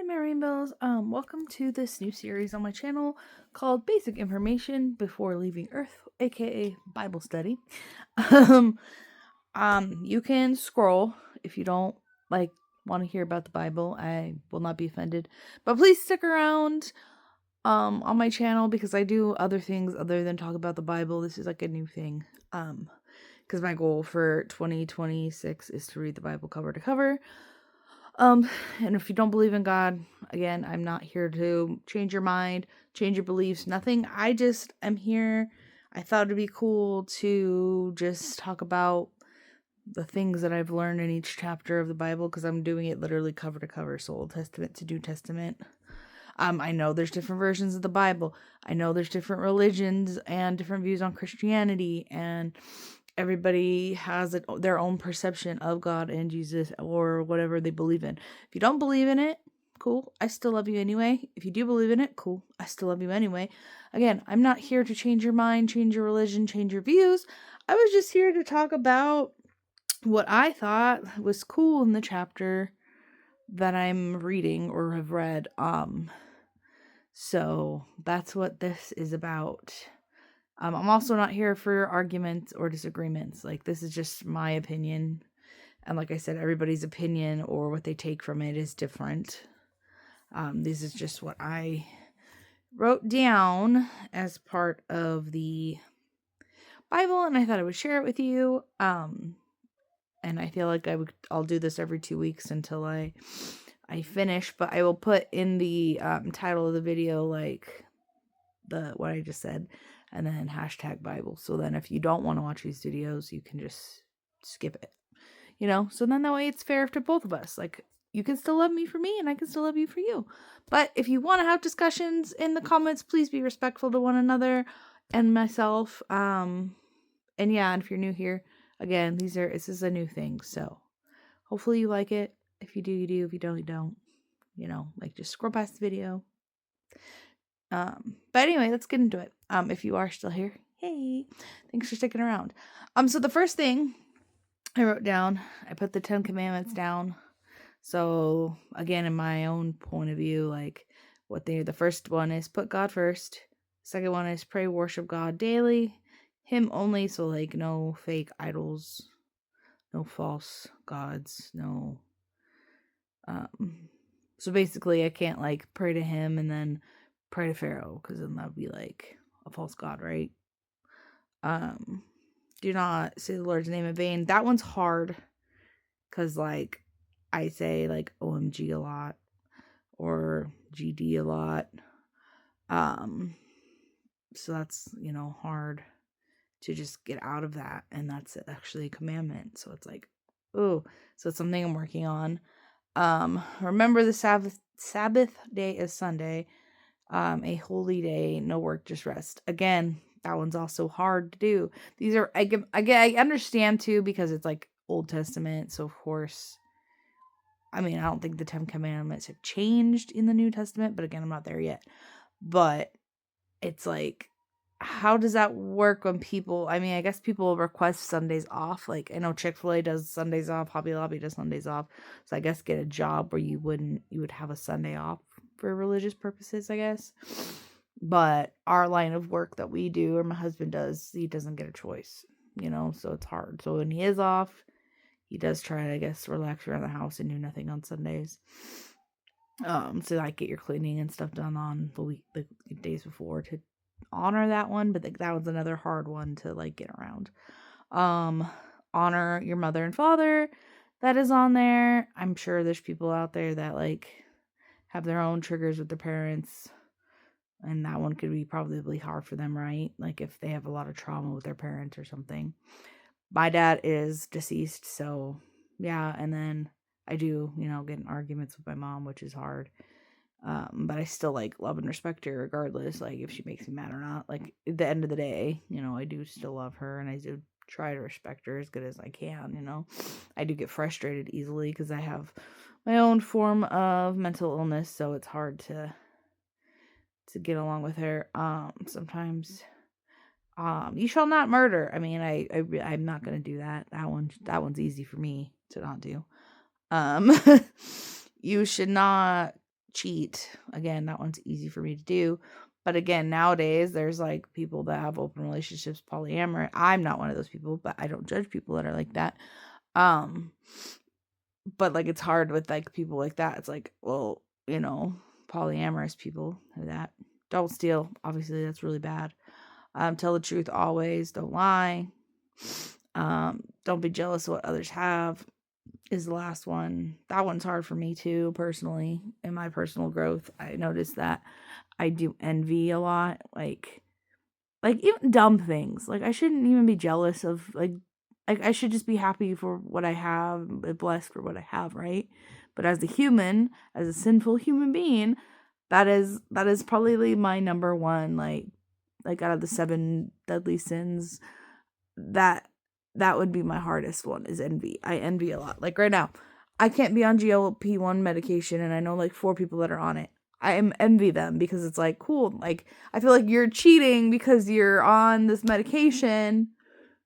my rainbows. Welcome to this new series on my channel called Basic Information Before Leaving Earth, aka Bible Study. Um, you can scroll if you don't want to hear about the Bible. I will not be offended. But please stick around on my channel because I do other things other than talk about the Bible. This is like a new thing. Because my goal for 2026 is to read the Bible cover to cover. And if you don't believe in God, again, I'm not here to change your mind, change your beliefs, nothing. I just am here. I thought it'd be cool to just talk about the things that I've learned in each chapter of the Bible because I'm doing it literally cover to cover, so Old Testament to New Testament. I know there's different versions of the Bible. I know there's different religions and different views on Christianity, and everybody has their own perception of God and Jesus or whatever they believe in. If you don't believe in it, cool. I still love you anyway. If you do believe in it, cool. I still love you anyway. Again, I'm not here to change your mind, change your religion, change your views. I was just here to talk about what I thought was cool in the chapter that I'm reading or have read. So that's what this is about. I'm also not here for arguments or disagreements. Like, this is just my opinion. And like I said, everybody's opinion or what they take from it is different. This is just what I wrote down as part of the Bible, and I thought I would share it with you. And I feel like I'll do this every 2 weeks until I finish, but I will put in the title of the video like what I just said, and then hashtag Bible. So then if you don't want to watch these videos, you can just skip it. So then that way it's fair to both of us. Like, you can still love me for me and I can still love you for you. But if you want to have discussions in the comments, please be respectful to one another and myself. And if you're new here, again, this is a new thing. So hopefully you like it. If you do, you do. If you don't, you don't. Just scroll past the video. But anyway, let's get into it. If you are still here, hey, thanks for sticking around. So the first thing I wrote down, I put the 10 Commandments down. So again, in my own point of view, the first one is put God first. Second one is pray, worship God daily, Him only. So no fake idols, no false gods, no. So basically, I can't pray to Him and then pray to Pharaoh, because then that would be a false god, right? Do not say the Lord's name in vain. That one's hard because I say OMG a lot or GD a lot. So that's hard to just get out of that, and that's actually a commandment. So it's so it's something I'm working on. Remember the Sabbath day is Sunday. A holy day, no work, just rest. Again, that one's also hard to do. These are, I understand too, because it's Old Testament. So of course, I don't think the 10 Commandments have changed in the New Testament, but again, I'm not there yet. But it's how does that work when people, I guess people request Sundays off. I know Chick-fil-A does Sundays off, Hobby Lobby does Sundays off. So I guess get a job where you would have a Sunday off for religious purposes, I guess. But our line of work that we do, or my husband does, he doesn't get a choice, so it's hard. So when he is off, he does try to, I guess, relax around the house and do nothing on Sundays. So get your cleaning and stuff done on the days before to honor that one. But that was another hard one to get around. Honor your mother and father. That is on there. I'm sure there's people out there that have their own triggers with their parents, and that one could be probably hard for them, right? If they have a lot of trauma with their parents or something. My dad is deceased, so yeah. And then I do, get in arguments with my mom, which is hard. But I still love and respect her regardless, if she makes me mad or not. At the end of the day, I do still love her, and I do try to respect her as good as I can. I do get frustrated easily because I have my own form of mental illness, so it's hard to get along with her. Sometimes, you shall not murder. I'm not gonna do that. That one's easy for me to not do. You should not cheat. Again, that one's easy for me to do. But again, nowadays there's like people that have open relationships, polyamory. I'm not one of those people, but I don't judge people that are like that. But like it's hard with like people like that. It's like, well, polyamorous people do that. Don't steal. Obviously, that's really bad. Tell the truth always. Don't lie. Don't be jealous of what others have is the last one. That one's hard for me too, personally. In my personal growth, I noticed that I do envy a lot. Like even dumb things. Like I shouldn't even be jealous of like I should just be happy for what I have, be blessed for what I have, right? But as a human, as a sinful human being, that is probably my number one, like out of the 7 deadly sins, that would be my hardest one, is envy. I envy a lot. Like right now, I can't be on GLP-1 medication, and I know like 4 people that are on it. I envy them because it's like, cool. Like I feel like you're cheating because you're on this medication,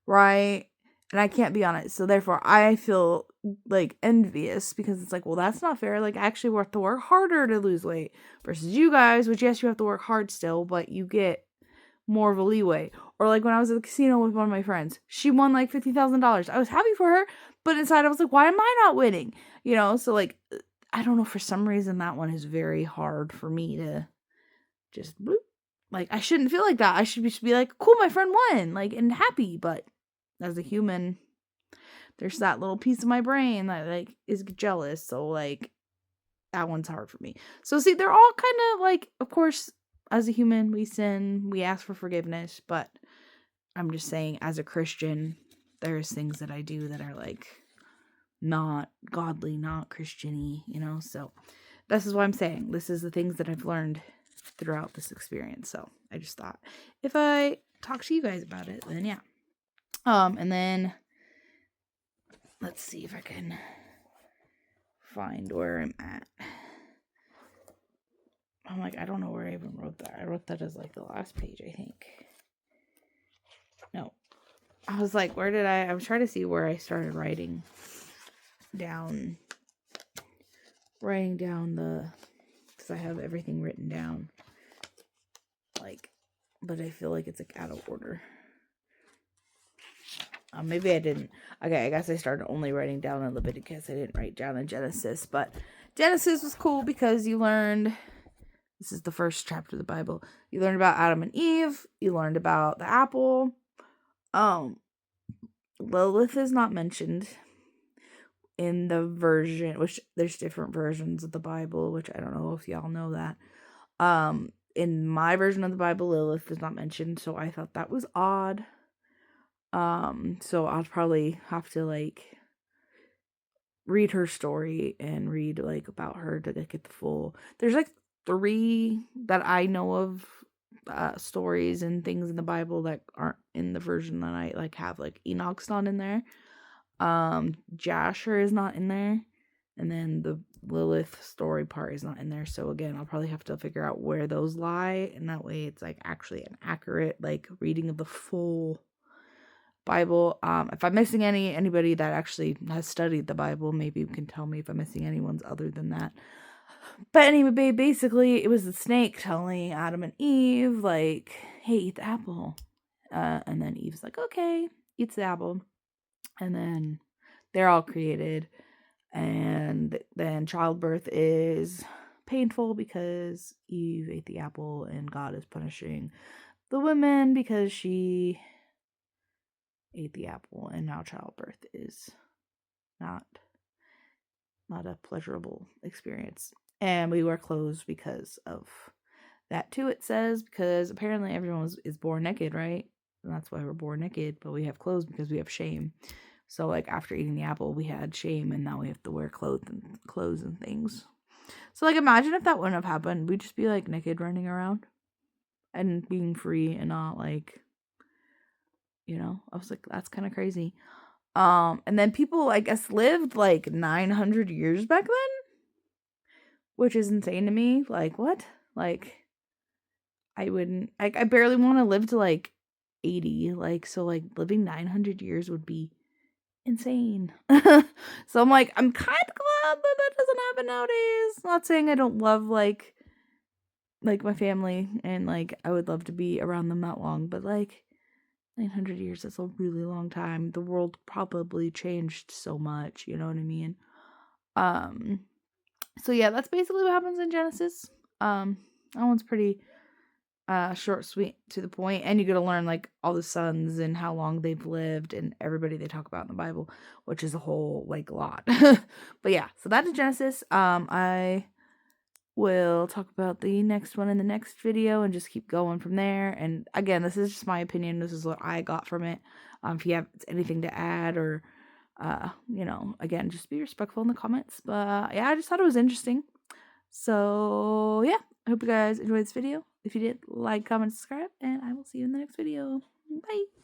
right? And I can't be on it. So therefore I feel like envious because it's like, well, that's not fair. Like I actually have to work harder to lose weight versus you guys, which yes, you have to work hard still, but you get more of a leeway. Or like when I was at the casino with one of my friends, she won like $50,000. I was happy for her, but inside I was like, why am I not winning? So like, I don't know, for some reason that one is very hard for me to just bloop. Like I shouldn't feel like that. I should be like, cool, my friend won, like, and happy. But as a human, there's that little piece of my brain that like is jealous. So like that one's hard for me. So see, they're all kind of like, of course, as a human, we sin, we ask for forgiveness, but I'm just saying, as a Christian, there's things that I do that are like not godly, not Christian-y, so this is what I'm saying. This is the things that I've learned throughout this experience. So I just thought if I talk to you guys about it, then yeah. And then let's see if I can find where I'm at. I'm like, I don't know where I even wrote that. I wrote that as like the last page, I think. No. I was like, I was trying to see where I started writing down because I have everything written down. Like, but I feel like it's like out of order. Maybe I didn't. Okay, I guess I started only writing down in Leviticus. I didn't write down in Genesis, but Genesis was cool because you learned, this is the first chapter of the Bible. You learned about Adam and Eve. You learned about the apple. Lilith is not mentioned in the version, which there's different versions of the Bible, which I don't know if y'all know that. In my version of the Bible, Lilith is not mentioned, so I thought that was odd. So I'll probably have to like read her story and read like about her to like get the full. There's like 3 that I know of stories and things in the Bible that aren't in the version that I like have. Like Enoch's not in there. Jasher is not in there, and then the Lilith story part is not in there. So again, I'll probably have to figure out where those lie, and that way it's like actually an accurate like reading of the full Bible. If I'm missing anybody that actually has studied the Bible, maybe you can tell me if I'm missing any ones other than that. But anyway, basically it was the snake telling Adam and Eve like, hey, eat the apple. And then Eve's like, okay, eats the apple. And then they're all created. And then childbirth is painful because Eve ate the apple and God is punishing the woman because she ate the apple, and now childbirth is not a pleasurable experience. And we wear clothes because of that too, it says, because apparently everyone is born naked, right? And that's why we're born naked, but we have clothes because we have shame. So like after eating the apple, we had shame, and now we have to wear clothes and things. So like imagine if that wouldn't have happened. We'd just be like naked running around and being free and not like, I was like, that's kind of crazy. And then people, I guess, lived like 900 years back then, which is insane to me. Like, what? Like, I wouldn't, I barely want to live to like 80. Like, so like living 900 years would be insane. So I'm like, I'm kind of but that doesn't happen nowadays. Not saying I don't love like my family and like I would love to be around them that long, but like 900 years, that's a really long time. The world probably changed so much, you know what I mean? Um so yeah, that's basically what happens in Genesis. That one's pretty short, sweet, to the point, and you get to learn like all the sons and how long they've lived and everybody they talk about in the Bible, which is a whole like lot. But yeah, so that is Genesis. I will talk about the next one in the next video and just keep going from there. And again, this is just my opinion. This is what I got from it. If you have anything to add or again, just be respectful in the comments. But yeah, I just thought it was interesting. So yeah, I hope you guys enjoyed this video. If you did, like, comment, subscribe, and I will see you in the next video. Bye.